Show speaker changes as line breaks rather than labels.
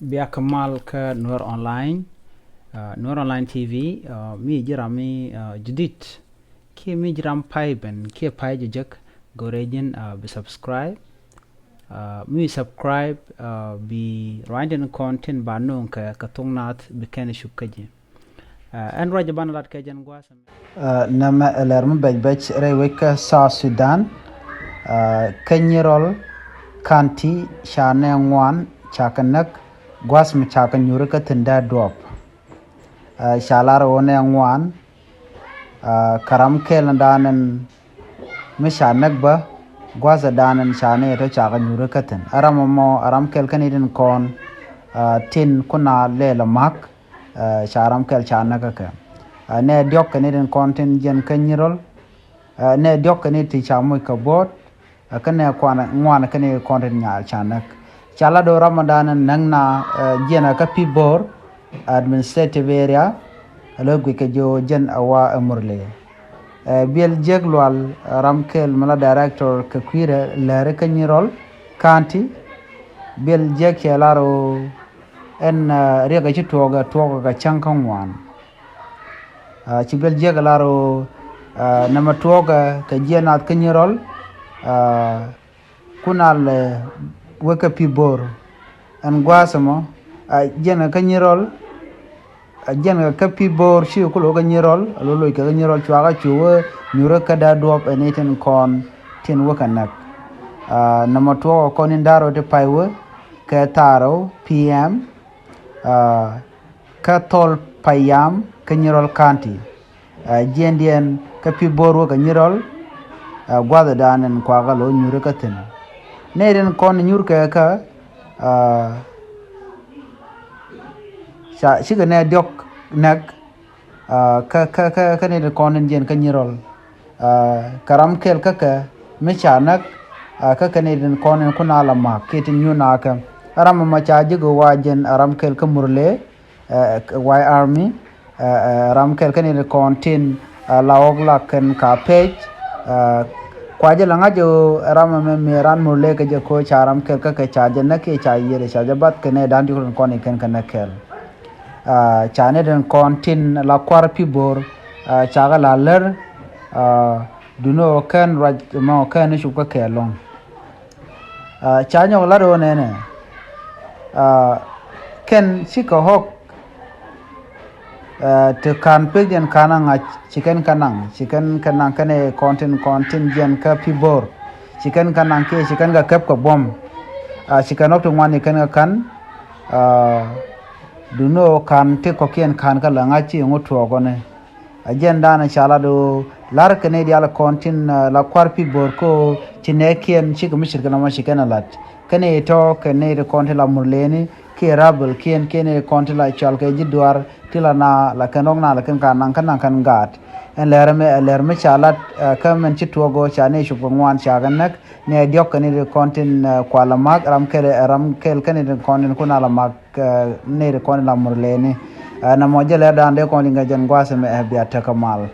biak mal ke Nur Online TV mi jirami judit ki mi jiram paiben ki pai jejak gorejin be subscribe mi subscribe bi rinding content ba non ka katungnat be ken shukaji en raja banalat ka jan gwasam
nama alarm bajbaj reweka South Sudan nyirol kanti shane ngwan chakanak gwasm chakan yurika tinda drop shalar one ngwan karam kelandanen mishanak ba gwaza danen shane to chakan yurika tin aram kel kanidin kon tin kuna lela mak sharam kel chanaka ka ne diok kanidin kontin jen nyirol ne diok kaniti chamu ka bot kane kwana ngwana kane kontin nya chanak chala do ramadan nangna jena ka pibor administrative area alogi ke jo jen awa amurle biel jeglwal ramkel mala director ka kwire Läär ka nyirol kanti biel jeg kelaro en rega ci toga ga chankan wan ci biel jeglaro nama toga ka jena ka nyirol kunal weka pibor an gwasamo jena ka nyirol jena ka pibor shi ko ga nyirol lolo ka nyirol chwaga chuwe nyura ka da dop eniten kon tin weka nak nama to kon indaro de paiwe ka taro pm ka tol payam ka nyirol kanti jendien ka pibor weka nyirol gwada danen kwaga lo nyura ka tin neden kon nyurka ka shiga ne diok nak ka ne kon jen ka nyirol karam kel ka mecha nak ka ne den kon kuna lama ketin nyuna ka aram ma cha jigo wajen aram kel ka murle y army aram kel ka ne kon tin laog la ken ka page kwaje langa jo rama me ran murle ke je ko charam kel ka chaje na ke chayere chaje bat ke ne dan dikon kon ken kana kel chane den kontin la kwar pibor chaga la ler duno kan raj mo kan shu ka kelon chanyo la do ne ken sika hok te kan pegen kanang chicken kanang kane kontin jen ka pibor chicken kanang ke chicken ga kep ko bom chicken ok ngwani kan duno kan te ko kien kan ka langa chi ngoto gone agenda na chala do lar kane dia la kontin la kwar pibor ko chine kien chi ko mishir kana ma chicken lat kane to kane de kontin la murleni ke rabel kien kene kontin la chal ke jidwar tilana la kanong na la kan kan gat en Läär me chalat ka men chi togo chane shu ngwan chaganak ne diok kane kontin kwala mag ram kel kane kontin kuna la mag ne kontin la murleni na mojele dande kontin ga jan gwase me biata kamal